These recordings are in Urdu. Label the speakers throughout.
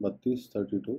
Speaker 1: 32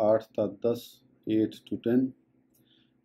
Speaker 1: 8-10 8-10।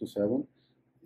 Speaker 1: to 7।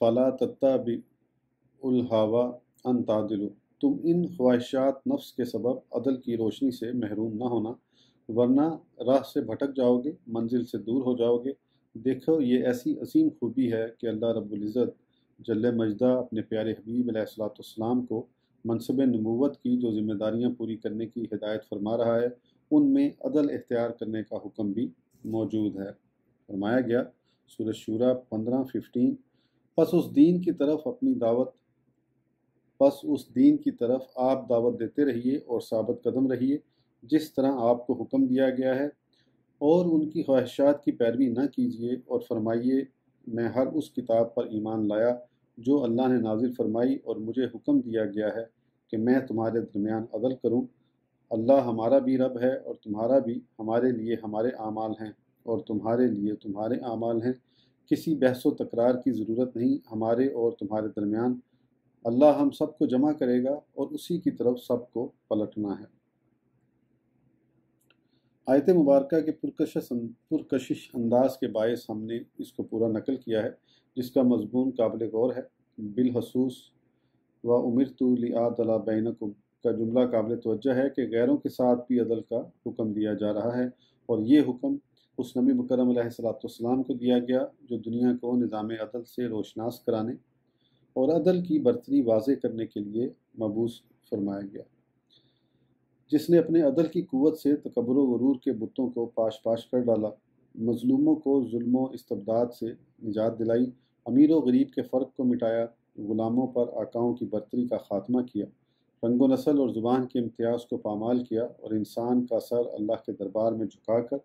Speaker 1: فلا تتبعوا ان تعدلوا، تم ان خواہشات نفس کے سبب عدل کی روشنی سے محروم نہ ہونا، ورنہ راہ سے بھٹک جاؤ گے، منزل سے دور ہو جاؤ گے۔ دیکھو یہ ایسی عظیم خوبی ہے کہ اللہ رب العزت جل مجدہ اپنے پیارے حبیب علیہ الصلوۃ والسلام کو منصب نبوت کی جو ذمہ داریاں پوری کرنے کی ہدایت فرما رہا ہے، ان میں عدل اختیار کرنے کا حکم بھی موجود ہے۔ فرمایا گیا سورہ شورى 15:15، پس اس دین کی طرف آپ دعوت دیتے رہیے اور ثابت قدم رہیے جس طرح آپ کو حکم دیا گیا ہے، اور ان کی خواہشات کی پیروی نہ کیجیے، اور فرمائیے میں ہر اس کتاب پر ایمان لایا جو اللہ نے نازل فرمائی، اور مجھے حکم دیا گیا ہے کہ میں تمہارے درمیان عدل کروں۔ اللہ ہمارا بھی رب ہے اور تمہارا بھی، ہمارے لیے ہمارے اعمال ہیں اور تمہارے لیے تمہارے اعمال ہیں، کسی بحث و تکرار کی ضرورت نہیں ہمارے اور تمہارے درمیان، اللہ ہم سب کو جمع کرے گا اور اسی کی طرف سب کو پلٹنا ہے۔ آیت مبارکہ کے پرکشش انداز کے باعث ہم نے اس کو پورا نقل کیا ہے، جس کا مضمون قابل غور ہے۔ بالخصوص و امرت لأعدل بینکم کا جملہ قابل توجہ ہے کہ غیروں کے ساتھ بھی عدل کا حکم دیا جا رہا ہے، اور یہ حکم اس نبی مکرم علیہ الصلوۃ والسلام کو دیا گیا جو دنیا کو نظام عدل سے روشناس کرانے اور عدل کی برتری واضح کرنے کے لیے مبعوث فرمایا گیا، جس نے اپنے عدل کی قوت سے تکبر و غرور کے بتوں کو پاش پاش کر ڈالا، مظلوموں کو ظلم و استبداد سے نجات دلائی، امیر و غریب کے فرق کو مٹایا، غلاموں پر آقاؤں کی برتری کا خاتمہ کیا، رنگ و نسل اور زبان کے امتیاز کو پامال کیا، اور انسان کا سر اللہ کے دربار میں جھکا کر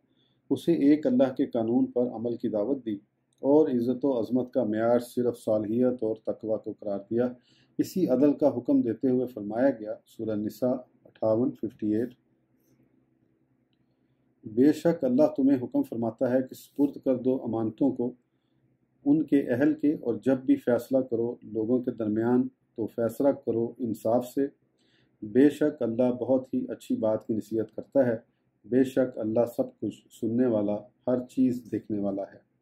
Speaker 1: اسے ایک اللہ کے قانون پر عمل کی دعوت دی، اور عزت و عظمت کا معیار صرف صالحیت اور تقوی کو قرار دیا۔ اسی عدل کا حکم دیتے ہوئے فرمایا گیا سورہ نساء 58:58، بے شک اللہ تمہیں حکم فرماتا ہے کہ سپرد کر دو امانتوں کو ان کے اہل کے، اور جب بھی فیصلہ کرو لوگوں کے درمیان تو فیصلہ کرو انصاف سے، بے شک اللہ بہت ہی اچھی بات کی نصیحت کرتا ہے، بے شک اللہ سب کچھ سننے والا، ہر چیز دیکھنے والا ہے۔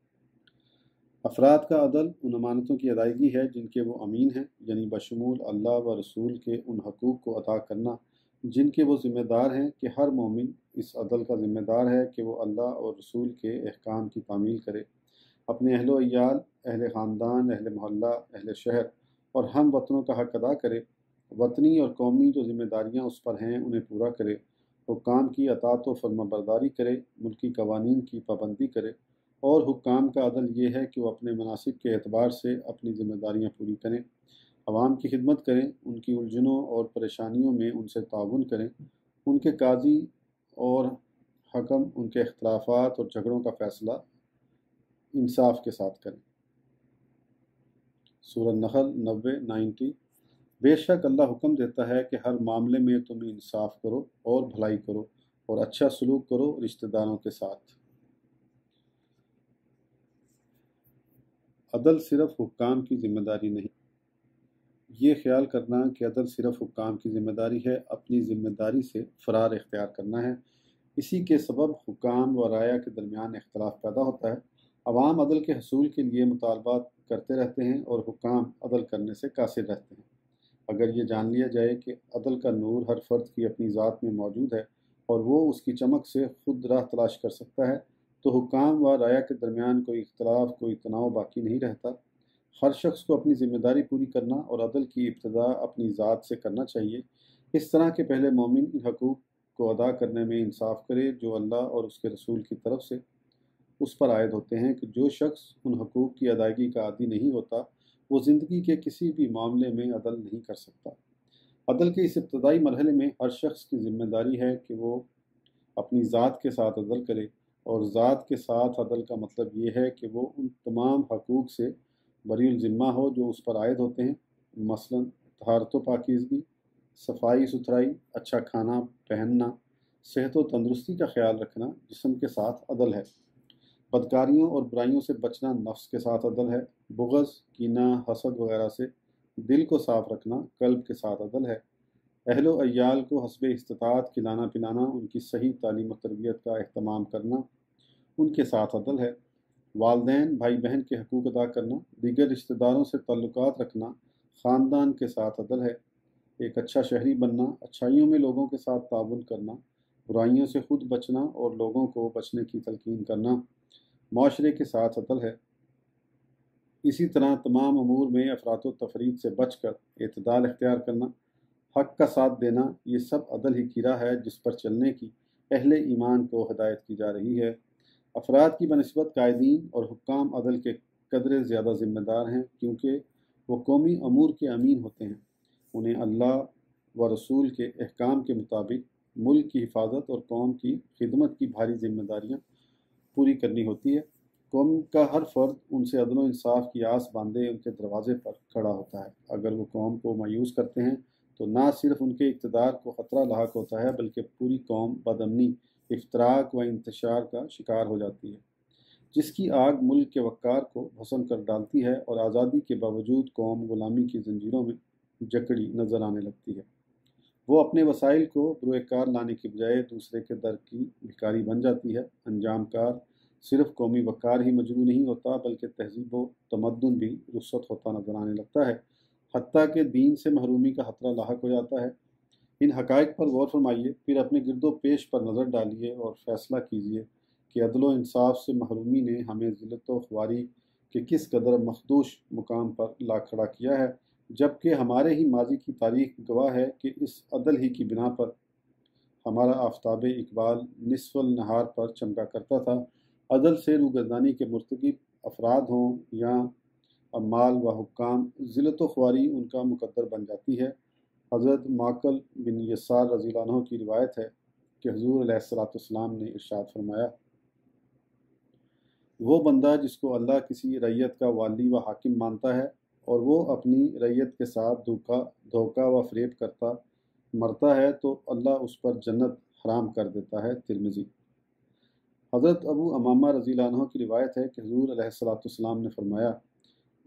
Speaker 1: افراد کا عدل ان امانتوں کی ادائیگی ہے جن کے وہ امین ہیں، یعنی بشمول اللہ و رسول کے ان حقوق کو ادا کرنا جن کے وہ ذمہ دار ہیں، کہ ہر مومن اس عدل کا ذمہ دار ہے کہ وہ اللہ اور رسول کے احکام کی تعمیل کرے، اپنے اہل و عیال، اہل خاندان، اہل محلہ، اہل شہر اور ہم وطنوں کا حق ادا کرے، وطنی اور قومی جو ذمہ داریاں اس پر ہیں انہیں پورا کرے، حکام کی اطاعت و فرما برداری کرے، ملکی قوانین کی پابندی کرے، اور حکام کا عدل یہ ہے کہ وہ اپنے مناسب کے اعتبار سے اپنی ذمہ داریاں پوری کریں، عوام کی خدمت کریں، ان کی الجھنوں اور پریشانیوں میں ان سے تعاون کریں، ان کے قاضی اور حکم ان کے اختلافات اور جھگڑوں کا فیصلہ انصاف کے ساتھ کریں۔ سورہ نحل 90:90، بے شک اللہ حکم دیتا ہے کہ ہر معاملے میں تم انصاف کرو اور بھلائی کرو اور اچھا سلوک کرو رشتہ داروں کے ساتھ۔ عدل صرف حکام کی ذمہ داری نہیں، یہ خیال کرنا کہ عدل صرف حکام کی ذمہ داری ہے اپنی ذمہ داری سے فرار اختیار کرنا ہے۔ اسی کے سبب حکام و رعایا کے درمیان اختلاف پیدا ہوتا ہے، عوام عدل کے حصول کے لیے مطالبات کرتے رہتے ہیں اور حکام عدل کرنے سے قاصر رہتے ہیں۔ اگر یہ جان لیا جائے کہ عدل کا نور ہر فرد کی اپنی ذات میں موجود ہے اور وہ اس کی چمک سے خود راہ تلاش کر سکتا ہے، تو حکام و رعایا کے درمیان کوئی اختلاف، کوئی تناؤ باقی نہیں رہتا۔ ہر شخص کو اپنی ذمہ داری پوری کرنا اور عدل کی ابتدا اپنی ذات سے کرنا چاہیے، اس طرح کہ پہلے مومن ان حقوق کو ادا کرنے میں انصاف کرے جو اللہ اور اس کے رسول کی طرف سے اس پر عائد ہوتے ہیں، کہ جو شخص ان حقوق کی ادائیگی کا عادی نہیں ہوتا وہ زندگی کے کسی بھی معاملے میں عدل نہیں کر سکتا۔ عدل کے اس ابتدائی مرحلے میں ہر شخص کی ذمہ داری ہے کہ وہ اپنی ذات کے ساتھ عدل کرے، اور ذات کے ساتھ عدل کا مطلب یہ ہے کہ وہ ان تمام حقوق سے بری الذمہ ہو جو اس پر عائد ہوتے ہیں، مثلا طہارت و پاکیزگی، صفائی ستھرائی، اچھا کھانا پہننا، صحت و تندرستی کا خیال رکھنا جسم کے ساتھ عدل ہے، بدکاریوں اور برائیوں سے بچنا نفس کے ساتھ عدل ہے، بغض، کینہ، حسد وغیرہ سے دل کو صاف رکھنا قلب کے ساتھ عدل ہے، اہل و عیال کو حسب استطاعت کھلانا پلانا، ان کی صحیح تعلیم و تربیت کا اہتمام کرنا ان کے ساتھ عدل ہے، والدین بھائی بہن کے حقوق ادا کرنا، دیگر رشتہ داروں سے تعلقات رکھنا خاندان کے ساتھ عدل ہے۔ ایک اچھا شہری بننا، اچھائیوں میں لوگوں کے ساتھ تعاون کرنا، برائیوں سے خود بچنا اور لوگوں کو بچنے کی تلقین کرنا معاشرے کے ساتھ عدل ہے۔ اسی طرح تمام امور میں افراط و تفریط سے بچ کر اعتدال اختیار کرنا، حق کا ساتھ دینا، یہ سب عدل ہی کی راہ ہے جس پر چلنے کی اہل ایمان کو ہدایت کی جا رہی ہے۔ افراد کی بنسبت قائدین اور حکام عدل کے قدرے زیادہ ذمہ دار ہیں، کیونکہ وہ قومی امور کے امین ہوتے ہیں۔ انہیں اللہ و رسول کے احکام کے مطابق ملک کی حفاظت اور قوم کی خدمت کی بھاری ذمہ داریاں پوری کرنی ہوتی ہے۔ قوم کا ہر فرد ان سے عدل و انصاف کی آس باندھے ان کے دروازے پر کھڑا ہوتا ہے۔ اگر وہ قوم کو مایوس کرتے ہیں تو نہ صرف ان کے اقتدار کو خطرہ لاحق ہوتا ہے، بلکہ پوری قوم بدامنی، افتراق و انتشار کا شکار ہو جاتی ہے، جس کی آگ ملک کے وقار کو بھسم کر ڈالتی ہے اور آزادی کے باوجود قوم غلامی کی زنجیروں میں جکڑی نظر آنے لگتی ہے۔ وہ اپنے وسائل کو بروئے کار لانے کی بجائے دوسرے کے در کی بھکاری بن جاتی ہے۔ انجام کار صرف قومی وقار ہی مجروح نہیں ہوتا، بلکہ تہذیب و تمدن بھی رخصت ہوتا نظر آنے لگتا ہے، حتیٰ کہ دین سے محرومی کا خطرہ لاحق ہو جاتا ہے۔ ان حقائق پر غور فرمائیے، پھر اپنے گرد و پیش پر نظر ڈالیے اور فیصلہ کیجیے کہ عدل و انصاف سے محرومی نے ہمیں ذلت و خواری کے کس قدر مخدوش مقام پر لا کھڑا کیا ہے، جبکہ ہمارے ہی ماضی کی تاریخ گواہ ہے کہ اس عدل ہی کی بنا پر ہمارا آفتاب اقبال نصف النہار پر چمکا کرتا تھا۔ عدل سے روگردانی کے مرتکب افراد ہوں یا عمال و حکام، ذلت و خواری ان کا مقدر بن جاتی ہے۔ حضرت معقل بن یسار رضی اللہ عنہ کی روایت ہے کہ حضور علیہ السلام نے ارشاد فرمایا، وہ بندہ جس کو اللہ کسی رعیت کا والی و حاکم مانتا ہے اور وہ اپنی رعیت کے ساتھ دھوکہ و فریب کرتا مرتا ہے تو اللہ اس پر جنت حرام کر دیتا ہے۔ ترمذی۔ حضرت ابو امامہ رضی اللہ عنہ کی روایت ہے کہ حضور علیہ السلام نے فرمایا،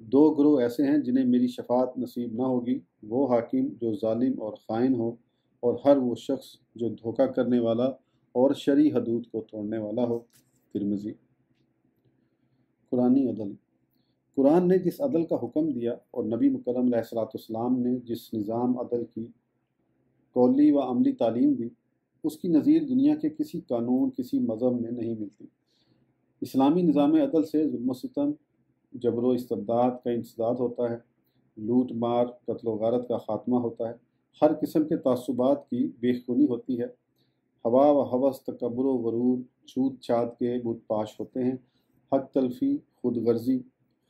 Speaker 1: دو گروہ ایسے ہیں جنہیں میری شفاعت نصیب نہ ہوگی، وہ حاکم جو ظالم اور خائن ہو، اور ہر وہ شخص جو دھوکہ کرنے والا اور شرعی حدود کو توڑنے والا ہو۔ ترمذی۔ قرآنی عدل۔ قرآن نے جس عدل کا حکم دیا اور نبی مکرم علیہ السلام نے جس نظام عدل کی قولی و عملی تعلیم دی، اس کی نظیر دنیا کے کسی قانون، کسی مذہب میں نہیں ملتی۔ اسلامی نظام عدل سے ظلم و ستم، جبر و استبداد کا انسداد ہوتا ہے، لوٹ مار، قتل و غارت کا خاتمہ ہوتا ہے، ہر قسم کے تعصبات کی بے خونی ہوتی ہے، ہوا و ہوس، تکبر و غرور، چھوت چھات کے بت پاش ہوتے ہیں، حق تلفی، خود غرضی،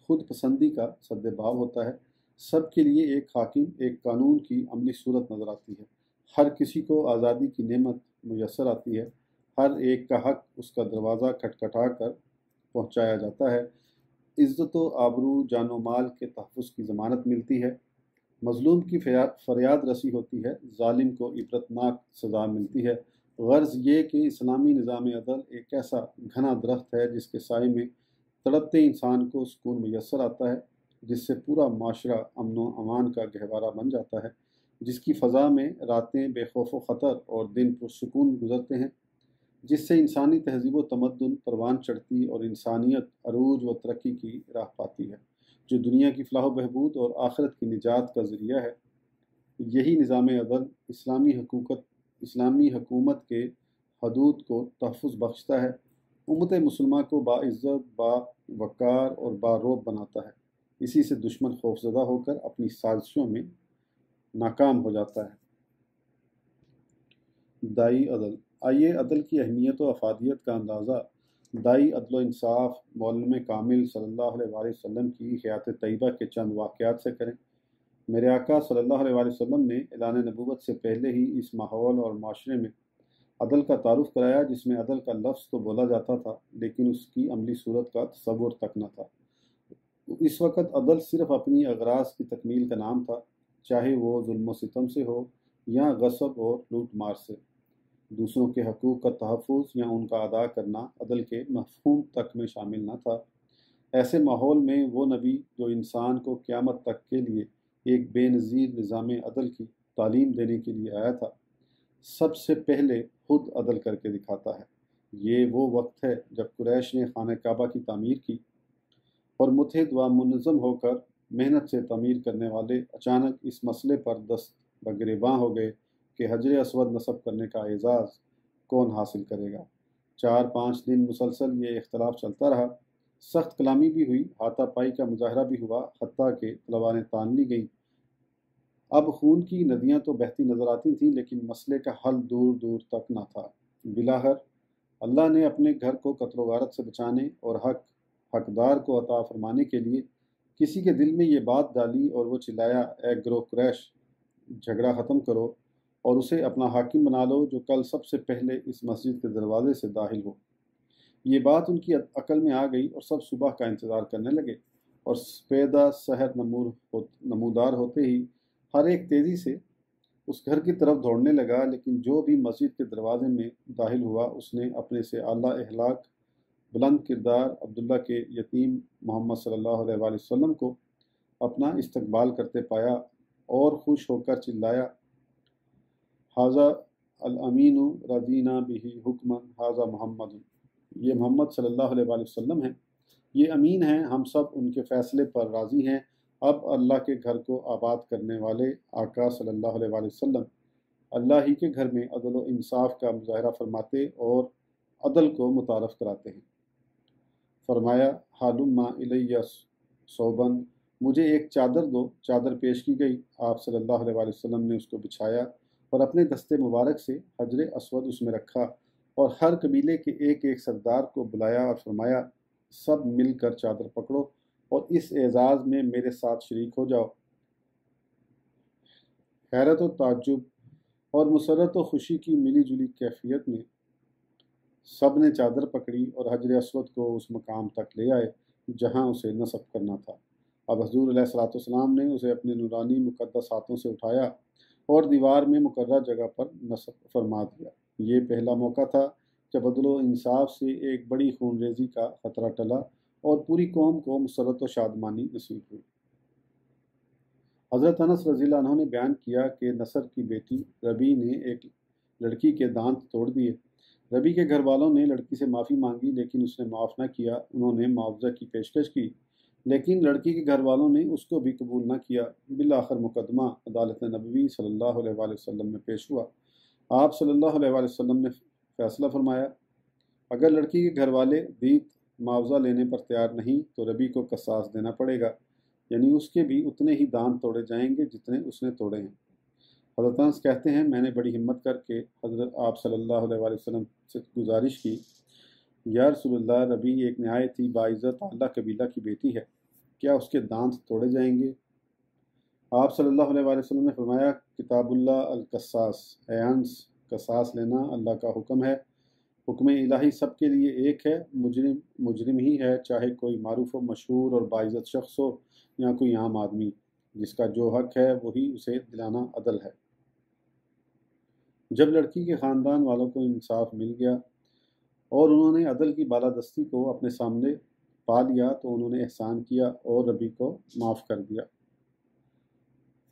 Speaker 1: خود پسندی کا سد باب ہوتا ہے، سب کے لیے ایک حاکم، ایک قانون کی عملی صورت نظر آتی ہے، ہر کسی کو آزادی کی نعمت میسر آتی ہے، ہر ایک کا حق اس کا دروازہ کھٹکھٹا کر پہنچایا جاتا ہے، عزت و آبرو، جان و مال کے تحفظ کی ضمانت ملتی ہے، مظلوم کی فریاد رسی ہوتی ہے، ظالم کو عبرتناک سزا ملتی ہے۔ غرض یہ کہ اسلامی نظام عدل ایک ایسا گھنا درخت ہے جس کے سائے میں تڑپتے انسان کو سکون میسر آتا ہے، جس سے پورا معاشرہ امن و امان کا گہوارہ بن جاتا ہے، جس کی فضا میں راتیں بے خوف و خطر اور دن پرسکون گزرتے ہیں، جس سے انسانی تہذیب و تمدن پروان چڑھتی اور انسانیت عروج و ترقی کی راہ پاتی ہے، جو دنیا کی فلاح و بہبود اور آخرت کی نجات کا ذریعہ ہے۔ یہی نظام عدل اسلامی حکومت کے حدود کو تحفظ بخشتا ہے، امت مسلمہ کو باعزت، با وقار اور با رعب بناتا ہے، اسی سے دشمن خوفزدہ ہو کر اپنی سازشوں میں ناکام ہو جاتا ہے۔ دائی عدل۔ آئیے عدل کی اہمیت و افادیت کا اندازہ دائی عدل و انصاف معلم کامل صلی اللہ علیہ وآلہ وسلم کی حیات طیبہ کے چند واقعات سے کریں۔ میرے آقا صلی اللہ علیہ وآلہ وسلم نے اعلان نبوت سے پہلے ہی اس ماحول اور معاشرے میں عدل کا تعارف کرایا جس میں عدل کا لفظ تو بولا جاتا تھا لیکن اس کی عملی صورت کا تصور تک نہ تھا۔ اس وقت عدل صرف اپنی اغراض کی تکمیل کا نام تھا، چاہے وہ ظلم و ستم سے ہو یا غصب اور لوٹ مار سے۔ دوسروں کے حقوق کا تحفظ یا ان کا ادا کرنا عدل کے مفہوم تک میں شامل نہ تھا۔ ایسے ماحول میں وہ نبی جو انسان کو قیامت تک کے لیے ایک بے نظیر نظام عدل کی تعلیم دینے کے لیے آیا تھا، سب سے پہلے خود عدل کر کے دکھاتا ہے، یہ وہ وقت ہے جب قریش نے خانہ کعبہ کی تعمیر کی اور متحد و منظم ہو کر محنت سے تعمیر کرنے والے اچانک اس مسئلے پر دست بگریباں ہو گئے کہ حجر اسود نصب کرنے کا اعزاز کون حاصل کرے گا۔ 4-5 دن مسلسل یہ اختلاف چلتا رہا، سخت کلامی بھی ہوئی، ہاتھا پائی کا مظاہرہ بھی ہوا، حتیٰ کہ تلواریں تان لی گئیں۔ اب خون کی ندیاں تو بہتی نظر آتی تھیں، لیکن مسئلے کا حل دور دور تک نہ تھا۔ بلاخر اللہ نے اپنے گھر کو قتل و غارت سے بچانے اور حقدار کو عطا فرمانے کے لیے کسی کے دل میں یہ بات ڈالی اور وہ چلایا، اے گروہ قریش، جھگڑا ختم کرو اور اسے اپنا حاکم بنا لو جو کل سب سے پہلے اس مسجد کے دروازے سے داخل ہو۔ یہ بات ان کی عقل میں آ گئی اور سب صبح کا انتظار کرنے لگے، اور سپیدہ سحر نمودار ہوتے ہی ہر ایک تیزی سے اس گھر کی طرف دوڑنے لگا، لیکن جو بھی مسجد کے دروازے میں داخل ہوا اس نے اپنے سے اعلیٰ اخلاق بلند کردار عبداللہ کے یتیم محمد صلی اللہ علیہ وآلہ وسلم کو اپنا استقبال کرتے پایا اور خوش ہو کر چلایا، ھذا الامین رضینا بہ حکما ھذا محمد، یہ محمد صلی اللہ علیہ وآلہ وسلم ہیں، یہ امین ہیں، ہم سب ان کے فیصلے پر راضی ہیں۔ اب اللہ کے گھر کو آباد کرنے والے آقا صلی اللہ علیہ وآلہ وسلم اللہ ہی کے گھر میں عدل و انصاف کا مظاہرہ فرماتے اور عدل کو متعارف کراتے ہیں۔ فرمایا، حالما الیہ صوباً، مجھے ایک چادر دو۔ چادر پیش کی گئی، آپ صلی اللہ علیہ وآلہ وسلم نے اس کو بچھایا اور اپنے دستے مبارک سے حجر اسود اس میں رکھا اور ہر قبیلے کے ایک ایک سردار کو بلایا اور فرمایا، سب مل کر چادر پکڑو اور اس اعزاز میں میرے ساتھ شریک ہو جاؤ۔ حیرت و تعجب اور مسرت و خوشی کی ملی جلی کیفیت میں سب نے چادر پکڑی اور حجر اسود کو اس مقام تک لے آئے جہاں اسے نصب کرنا تھا۔ اب حضور علیہ الصلوۃ والسلام نے اسے اپنے نورانی مقدس ہاتھوں سے اٹھایا اور دیوار میں مقررہ جگہ پر نصب فرما دیا۔ یہ پہلا موقع تھا جب عدل و انصاف سے ایک بڑی خون ریزی کا خطرہ ٹلا اور پوری قوم کو مسرت و شادمانی نصیب ہوئی۔ حضرت انس رضی اللہ عنہ نے بیان کیا کہ نصر کی بیٹی ربی نے ایک لڑکی کے دانت توڑ دیے۔ ربی کے گھر والوں نے لڑکی سے معافی مانگی، لیکن اس نے معاف نہ کیا۔ انہوں نے معاوضہ کی پیشکش کی، لیکن لڑکی کے گھر والوں نے اس کو بھی قبول نہ کیا۔ بالآخر مقدمہ عدالت نبوی صلی اللہ علیہ وآلہ وسلم میں پیش ہوا۔ آپ صلی اللہ علیہ وآلہ وسلم نے فیصلہ فرمایا، اگر لڑکی کے گھر والے دیت معاوضہ لینے پر تیار نہیں تو ربی کو قصاص دینا پڑے گا، یعنی اس کے بھی اتنے ہی دانت توڑے جائیں گے جتنے اس نے توڑے ہیں۔ حضرت انس کہتے ہیں، میں نے بڑی ہمت کر کے حضرت آپ صلی اللہ علیہ وآلہ وسلم سے گزارش کی، یا رسول اللہ، ربی ایک نہایت ہی باعزت اعلیٰ قبیلہ کی بیٹی ہے، کیا اس کے دانت توڑے جائیں گے؟ آپ صلی اللہ علیہ وآلہ وسلم نے فرمایا، کتاب اللہ القصاص، اے انس، قصاص لینا اللہ کا حکم ہے، حکم الہی سب کے لیے ایک ہے، مجرم مجرم ہی ہے، چاہے کوئی معروف و مشہور اور باعزت شخص ہو یا کوئی عام آدمی، جس کا جو حق ہے وہی اسے دلانا عدل ہے۔ جب لڑکی کے خاندان والوں کو انصاف مل گیا اور انہوں نے عدل کی بالادستی کو اپنے سامنے پا لیا تو انہوں نے احسان کیا اور ربی کو معاف کر دیا۔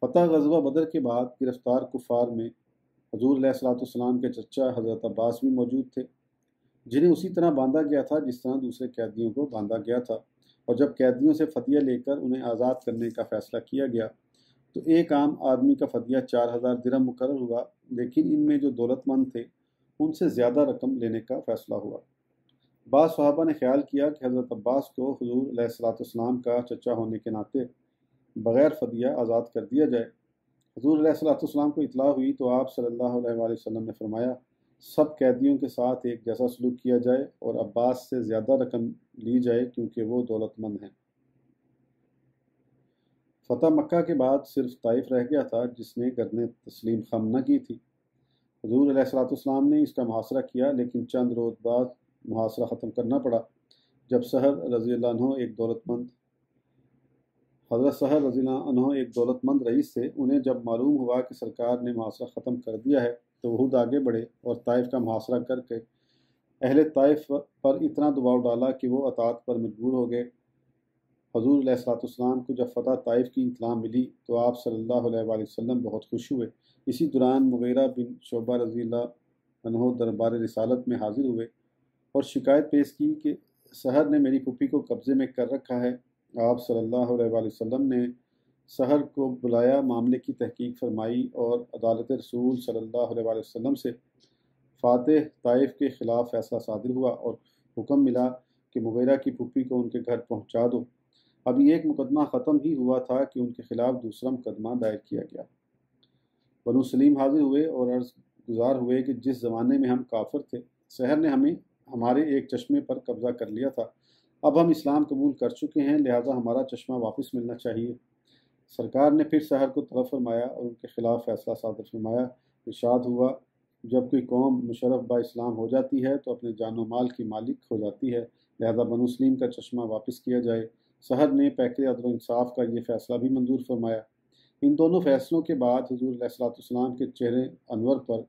Speaker 1: فتح غزوہ بدر کے بعد گرفتار کفار میں حضور علیہ الصلوۃ والسلام کے چچا حضرت عباس بھی موجود تھے، جنہیں اسی طرح باندھا گیا تھا جس طرح دوسرے قیدیوں کو باندھا گیا تھا، اور جب قیدیوں سے فدیہ لے کر انہیں آزاد کرنے کا فیصلہ کیا گیا تو ایک عام آدمی کا فدیہ 4000 درہم مقرر ہوا، لیکن ان میں جو دولت مند تھے ان سے زیادہ رقم لینے کا فیصلہ ہوا۔ بعض صحابہ نے خیال کیا کہ حضرت عباس کو حضور علیہ الصلوۃ والسلام کا چچا ہونے کے ناطے بغیر فدیہ آزاد کر دیا جائے۔ حضور علیہ الصلوۃ والسلام کو اطلاع ہوئی تو آپ صلی اللہ علیہ وآلہ وسلم نے فرمایا، سب قیدیوں کے ساتھ ایک جیسا سلوک کیا جائے اور عباس سے زیادہ رقم لی جائے کیونکہ وہ دولت مند ہیں۔ فتح مکہ کے بعد صرف طائف رہ گیا تھا جس نے گردن تسلیم خم نہ کی تھی۔ حضور علیہ الصلوۃ والسلام نے اس کا محاصرہ کیا، لیکن چند روز بعد محاصرہ ختم کرنا پڑا جب سہل رضی اللہ عنہ ایک دولت مند حضرت سہل رضی اللہ عنہ ایک دولت مند رئیس تھے۔ انہیں جب معلوم ہوا کہ سرکار نے محاصرہ ختم کر دیا ہے تو وہ خود آگے بڑھے اور طائف کا محاصرہ کر کے اہل طائف پر اتنا دباؤ ڈالا کہ وہ اطاعت پر مجبور ہو گئے۔ حضور علیہ الصلوۃ والسلام کو جب فتح طائف کی اطلاع ملی تو آپ صلی اللہ علیہ وآلہ وسلم بہت خوش ہوئے۔ اسی دوران مغیرہ بن شعبہ رضی اللہ عنہ دربار رسالت میں حاضر ہوئے اور شکایت پیش کی کہ سحر نے میری پھوپھی کو قبضے میں کر رکھا ہے۔ آپ صلی اللہ علیہ وآلہ وسلم نے سحر کو بلایا، معاملے کی تحقیق فرمائی اور عدالت رسول صلی اللہ علیہ وآلہ وسلم سے فاتح طائف کے خلاف فیصلہ صادر ہوا اور حکم ملا کہ مغیرہ کی پھوپھی کو ان کے گھر پہنچا دو۔ ابھی ایک مقدمہ ختم ہی ہوا تھا کہ ان کے خلاف دوسرا مقدمہ دائر کیا گیا۔ بنو سلیم حاضر ہوئے اور عرض گزار ہوئے کہ جس زمانے میں ہم کافر تھے، سحر نے ہمارے ایک چشمے پر قبضہ کر لیا تھا۔ اب ہم اسلام قبول کر چکے ہیں، لہٰذا ہمارا چشمہ واپس ملنا چاہیے۔ سرکار نے پھر سحر کو طلب فرمایا اور ان کے خلاف فیصلہ صادر فرمایا۔ ارشاد ہوا، جب کوئی قوم مشرف با اسلام ہو جاتی ہے تو اپنے جان و مال کی مالک ہو جاتی ہے، لہذا بنو سلیم کا چشمہ واپس کیا جائے۔ سحر نے پیکر عدل و انصاف کا یہ فیصلہ بھی منظور فرمایا۔ ان دونوں فیصلوں کے بعد حضور علیہ السلام کے چہرے انور پر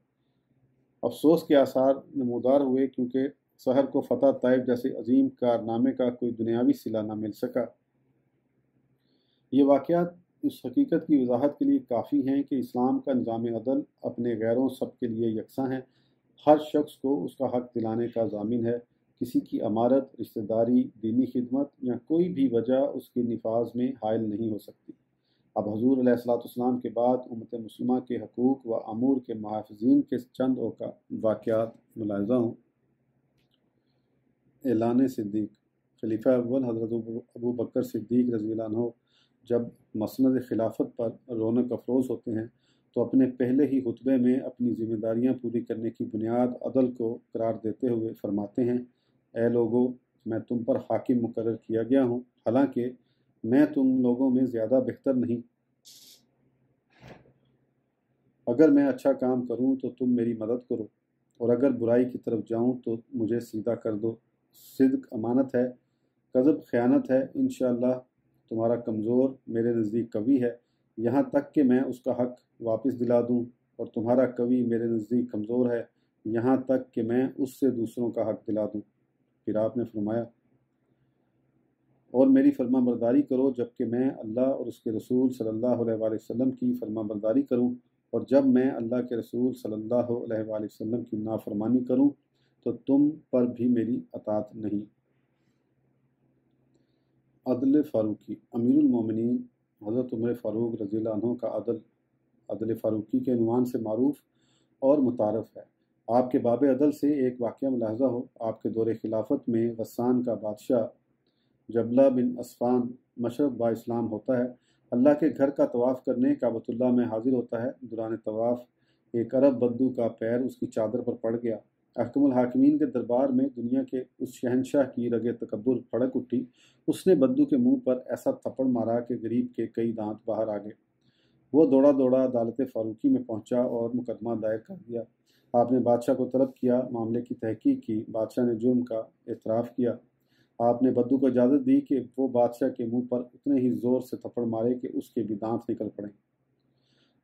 Speaker 1: افسوس کے آثار نمودار ہوئے، کیونکہ سحر کو فتح طائف جیسے عظیم کارنامے کا کوئی دنیاوی صلہ نہ مل سکا۔ یہ واقعات اس حقیقت کی وضاحت کے لیے کافی ہیں کہ اسلام کا نظام عدل اپنے غیروں سب کے لیے یکساں ہے، ہر شخص کو اس کا حق دلانے کا ضامن ہے، کسی کی امارت، رشتہ داری، دینی خدمت یا کوئی بھی وجہ اس کے نفاذ میں حائل نہیں ہو سکتی۔ اب حضور علیہ السلام کے بعد امت مسلمہ کے حقوق و امور کے محافظین کے چند واقعات ملاحظہ ہوں۔ اعلان صدیق۔ خلیفہ اول حضرت ابو بکر صدیق رضی اللہ عنہ جب مسند خلافت پر رونق افروز ہوتے ہیں تو اپنے پہلے ہی خطبے میں اپنی ذمہ داریاں پوری کرنے کی بنیاد عدل کو قرار دیتے ہوئے فرماتے ہیں، اے لوگو، میں تم پر حاکم مقرر کیا گیا ہوں، حالانکہ میں تم لوگوں میں زیادہ بہتر نہیں۔ اگر میں اچھا کام کروں تو تم میری مدد کرو، اور اگر برائی کی طرف جاؤں تو مجھے سیدھا کر دو۔ صدق امانت ہے، کذب خیانت ہے، انشاءاللہ تمہارا کمزور میرے نزدیک قوی ہے، یہاں تک کہ میں اس کا حق واپس دلا دوں، اور تمہارا قوی میرے نزدیک کمزور ہے، یہاں تک کہ میں اس سے دوسروں کا حق دلا دوں۔ پھر آپ نے فرمایا، اور میری فرما برداری کرو جبکہ میں اللہ اور اس کے رسول صلی اللہ علیہ وآلہ وسلم کی فرما برداری کروں، اور جب میں اللہ کے رسول صلی اللہ علیہ وآلہ وسلم کی نافرمانی کروں تو تم پر بھی میری اطاعت نہیں۔ عدل فاروقی۔ امیر المومنین حضرت عمر فاروق رضی اللہ عنہ کا عدل فاروقی کے عنوان سے معروف اور متعارف ہے۔ آپ کے باب عدل سے ایک واقعہ ملاحظہ ہو۔ آپ کے دور خلافت میں غسان کا بادشاہ جبلہ بن اسفان مشرف با اسلام ہوتا ہے، اللہ کے گھر کا طواف کرنے کعبۃ اللہ میں حاضر ہوتا ہے۔ دوران طواف ایک عرب بدو کا پیر اس کی چادر پر پڑ گیا۔ احکم الحاکمین کے دربار میں دنیا کے اس شہنشاہ کی رگ تکبر بھڑک اٹھی۔ اس نے بدو کے منہ پر ایسا تھپڑ مارا کہ غریب کے کئی دانت باہر آ گئے۔ وہ دوڑا دوڑا عدالت فاروقی میں پہنچا اور مقدمہ دائر کر دیا۔ آپ نے بادشاہ کو طلب کیا، معاملے کی تحقیق کی، بادشاہ نے جرم کا اعتراف کیا۔ آپ نے بدو کو اجازت دی کہ وہ بادشاہ کے منہ پر اتنے ہی زور سے تھپڑ مارے کہ اس کے بھی دانت نکل پڑیں۔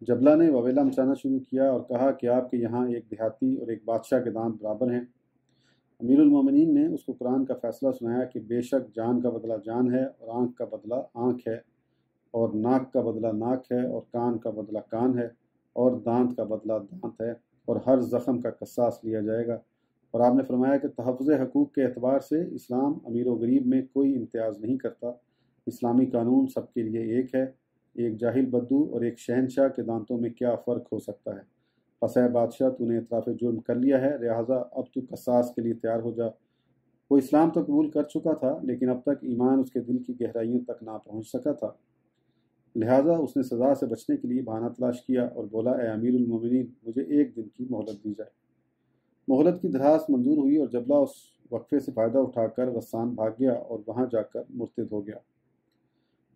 Speaker 1: جبلہ نے وویلا مچانا شروع کیا اور کہا کہ آپ کے یہاں ایک دیہاتی اور ایک بادشاہ کے دانت برابر ہیں۔ امیر المومنین نے اس کو قرآن کا فیصلہ سنایا کہ بے شک جان کا بدلہ جان ہے، اور آنکھ کا بدلہ آنکھ ہے، اور ناک کا بدلہ ناک ہے، اور کان کا بدلہ کان ہے، اور دانت کا بدلہ دانت ہے، اور ہر زخم کا قصاص لیا جائے گا۔ اور آپ نے فرمایا کہ تحفظ حقوق کے اعتبار سے اسلام امیر و غریب میں کوئی امتیاز نہیں کرتا۔ اسلامی قانون سب کے لیے ایک ہے۔ ایک جاہل بدو اور ایک شہنشاہ کے دانتوں میں کیا فرق ہو سکتا ہے؟ پس اے بادشاہ، تو نے اعتراف جرم کر لیا ہے، لہٰذا اب تو قصاص کے لیے تیار ہو جا۔ وہ اسلام تو قبول کر چکا تھا، لیکن اب تک ایمان اس کے دل کی گہرائیوں تک نہ پہنچ سکا تھا، لہٰذا اس نے سزا سے بچنے کے لیے بہانہ تلاش کیا اور بولا، اے امیر المومنین، مجھے ایک دن کی مہلت دی جائے۔ مہلت کی درخواست منظور ہوئی اور جبلہ اس وقفے سے فائدہ اٹھا کر غسان بھاگ گیا اور وہاں جا کر مرتد ہو گیا۔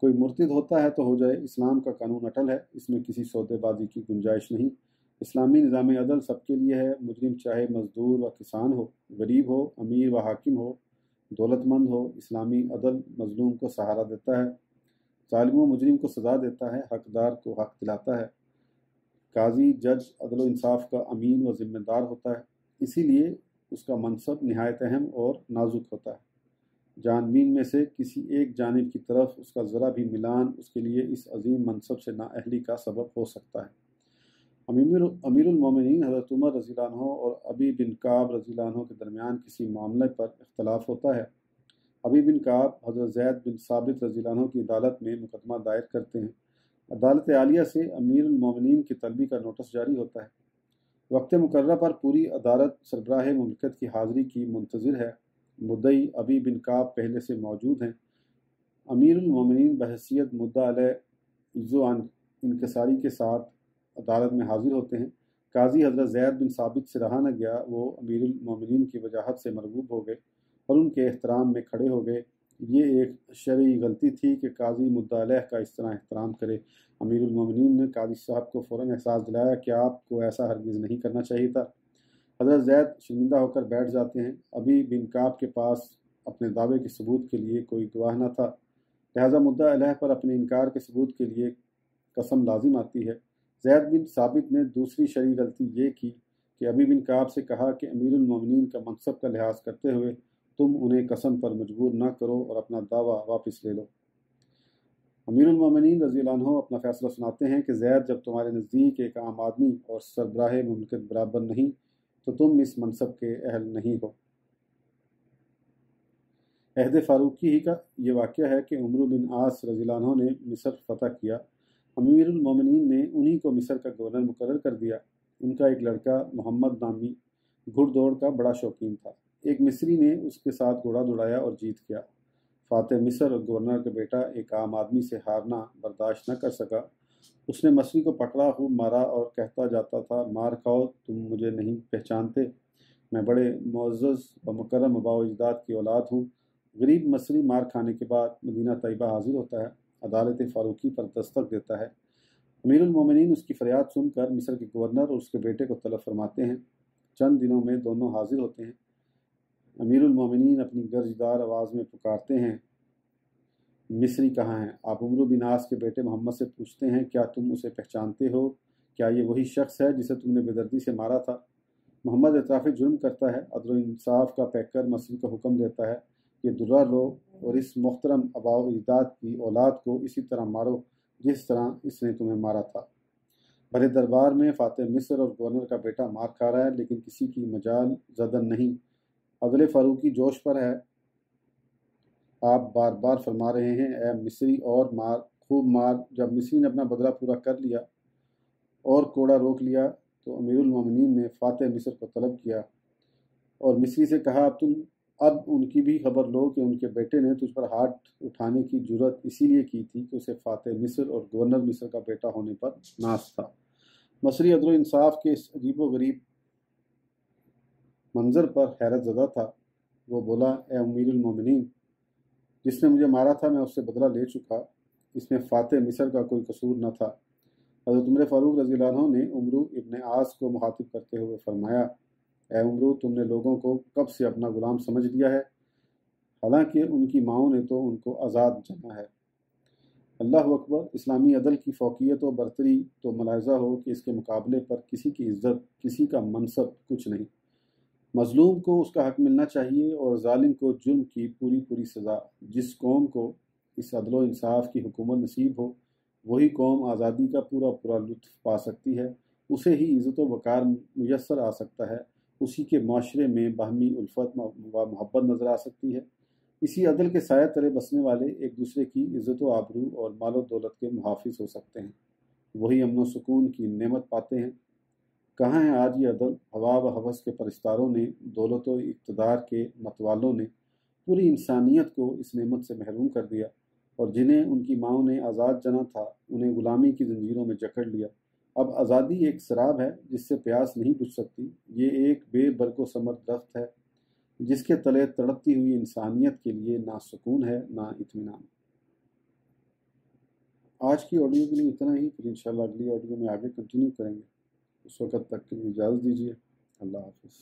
Speaker 1: کوئی مرتد ہوتا ہے تو ہو جائے، اسلام کا قانون اٹل ہے، اس میں کسی سودے بازی کی گنجائش نہیں۔ اسلامی نظام عدل سب کے لیے ہے، مجرم چاہے مزدور و کسان ہو، غریب ہو، امیر و حاکم ہو، دولت مند ہو۔ اسلامی عدل مظلوم کو سہارا دیتا ہے، ظالم و مجرم کو سزا دیتا ہے، حقدار کو حق دلاتا ہے۔ قاضی جج عدل و انصاف کا امین و ذمہ دار ہوتا ہے، اسی لیے اس کا منصب نہایت اہم اور نازک ہوتا ہے۔ جانبین میں سے کسی ایک جانب کی طرف اس کا ذرا بھی ملان اس کے لیے اس عظیم منصب سے نااہلی کا سبب ہو سکتا ہے۔ امیر المومنین حضرت عمر رضی اللہ عنہ اور ابی بن کعب رضی اللہ عنہ کے درمیان کسی معاملے پر اختلاف ہوتا ہے۔ ابی بن کعب حضرت زید بن ثابت رضی اللہ عنہ کی عدالت میں مقدمہ دائر کرتے ہیں۔ عدالت عالیہ سے امیر المومنین کی طلبی کا نوٹس جاری ہوتا ہے۔ وقت مقررہ پر پوری عدالت سربراہ مملکت کی حاضری کی منتظر ہے۔ مدعی ابی بن کعب پہلے سے موجود ہیں۔ امیر المومنین بحیثیت مدعا علیہ عجز و انکساری کے ساتھ عدالت میں حاضر ہوتے ہیں۔ قاضی حضرت زید بن ثابت سے رہا نہ گیا، وہ امیر المومنین کی وجاہت سے مرغوب ہو گئے اور ان کے احترام میں کھڑے ہو گئے۔ یہ ایک شرعی غلطی تھی کہ قاضی مدعا علیہ کا اس طرح احترام کرے۔ امیر المومنین نے قاضی صاحب کو فوراً احساس دلایا کہ آپ کو ایسا ہرگز نہیں کرنا چاہیے تھا۔ حضرت زید شرمندہ ہو کر بیٹھ جاتے ہیں۔ ابی بن کعب کے پاس اپنے دعوے کے ثبوت کے لیے کوئی گواہ نہ تھا، لہذا مدعا علیہ پر اپنے انکار کے ثبوت کے لیے قسم لازم آتی ہے۔ زید بن ثابت نے دوسری شرعی غلطی یہ کی کہ ابی بن کعب سے کہا کہ امیر المومنین کا منصب کا لحاظ کرتے ہوئے تم انہیں قسم پر مجبور نہ کرو اور اپنا دعویٰ واپس لے لو۔ امیر المومنین رضی اللہ عنہ اپنا فیصلہ سناتے ہیں کہ زید جب تمہارے نزدیک ایک عام آدمی اور سربراہ مملکت برابر نہیں تو تم اس منصب کے اہل نہیں ہو۔ عہد فاروقی ہی کا یہ واقعہ ہے کہ عمرو بن عاص رضی اللہ عنہ نے مصر فتح کیا۔ امیر المومنین نے انہی کو مصر کا گورنر مقرر کر دیا۔ ان کا ایک لڑکا محمد نامی گھڑ دوڑ کا بڑا شوقین تھا۔ ایک مصری نے اس کے ساتھ گھوڑا دوڑایا اور جیت گیا۔ فاتح مصر اور گورنر کا بیٹا ایک عام آدمی سے ہارنا برداشت نہ کر سکا۔ اس نے مصری کو پکڑا، خوب مارا اور کہتا جاتا تھا، مار کھاؤ، تم مجھے نہیں پہچانتے، میں بڑے معزز و مکرم آباء و اجداد کی اولاد ہوں۔ غریب مصری مار کھانے کے بعد مدینہ طیبہ حاضر ہوتا ہے، عدالت فاروقی پر دستخط دیتا ہے۔ امیر المومنین اس کی فریاد سن کر مصر کے گورنر اور اس کے بیٹے کو طلب فرماتے ہیں۔ چند دنوں میں دونوں حاضر ہوتے ہیں۔ امیر المومنین اپنی گرجدار آواز میں پکارتے ہیں، مصری کہاں ہیں؟ آپ عمرو بن عاص کے بیٹے محمد سے پوچھتے ہیں، کیا تم اسے پہچانتے ہو؟ کیا یہ وہی شخص ہے جسے تم نے بے دردی سے مارا تھا؟ محمد اعتراف جرم کرتا ہے۔ عدل و انصاف کا پیکر مصری کو حکم دیتا ہے کہ درہ لو اور اس محترم آباء و اجداد کی اولاد کو اسی طرح مارو جس طرح اس نے تمہیں مارا تھا۔ بھرے دربار میں فاتح مصر اور گورنر کا بیٹا مار کھا رہا ہے، لیکن کسی کی مجال زدن نہیں۔ عدل فاروقی جوش پر ہے۔ آپ بار بار فرما رہے ہیں، اے مصری اور مار، خوب مار۔ جب مصری نے اپنا بدلہ پورا کر لیا اور کوڑا روک لیا تو امیر المومنین نے فاتح مصر کو طلب کیا اور مصری سے کہا، اب ان کی بھی خبر لو کہ ان کے بیٹے نے تجھ پر ہاتھ اٹھانے کی جرأت اسی لیے کی تھی کہ اسے فاتح مصر اور گورنر مصر کا بیٹا ہونے پر ناز تھا۔ مصری عدل و انصاف کے اس عجیب و غریب منظر پر حیرت زدہ تھا۔ وہ بولا، اے امیر المومنین، جس نے مجھے مارا تھا میں اس سے بدلہ لے چکا، اس میں فاتح مصر کا کوئی قصور نہ تھا۔ حضرت عمر فاروق رضی اللہ عنہ نے عمرو ابن عاص کو مخاطب کرتے ہوئے فرمایا، اے عمرو، تم نے لوگوں کو کب سے اپنا غلام سمجھ لیا ہے، حالانکہ ان کی ماؤں نے تو ان کو آزاد جانا ہے۔ اللہ اکبر۔ اسلامی عدل کی فوقیت و برتری تو ملاحظہ ہو کہ اس کے مقابلے پر کسی کی عزت، کسی کا منصب کچھ نہیں۔ مظلوم کو اس کا حق ملنا چاہیے اور ظالم کو جرم کی پوری پوری سزا۔ جس قوم کو اس عدل و انصاف کی حکومت نصیب ہو، وہی قوم آزادی کا پورا پورا لطف پا سکتی ہے، اسے ہی عزت و وقار میسر آ سکتا ہے، اسی کے معاشرے میں باہمی الفت و محبت نظر آ سکتی ہے۔ اسی عدل کے سائے تلے بسنے والے ایک دوسرے کی عزت و آبرو اور مال و دولت کے محافظ ہو سکتے ہیں، وہی امن و سکون کی نعمت پاتے ہیں۔ کہاں ہے آج یہ عدل؟ ہوا و ہوس کے پرستاروں نے، دولت و اقتدار کے متوالوں نے پوری انسانیت کو اس نعمت سے محروم کر دیا، اور جنہیں ان کی ماؤں نے آزاد جنا تھا انہیں غلامی کی زنجیروں میں جکڑ لیا۔ اب آزادی ایک سراب ہے جس سے پیاس نہیں بجھ سکتی، یہ ایک بے برگ و ثمر درخت ہے جس کے تلے تڑپتی ہوئی انسانیت کے لیے نہ سکون ہے نہ اطمینان۔ آج کی آڈیو کے لیے اتنا ہی، پھر انشاءاللہ اگلی آڈیو میں آگے کنٹینیو کریں گے۔ اس وقت تک کے لیے اجازت دیجیے۔ اللہ حافظ۔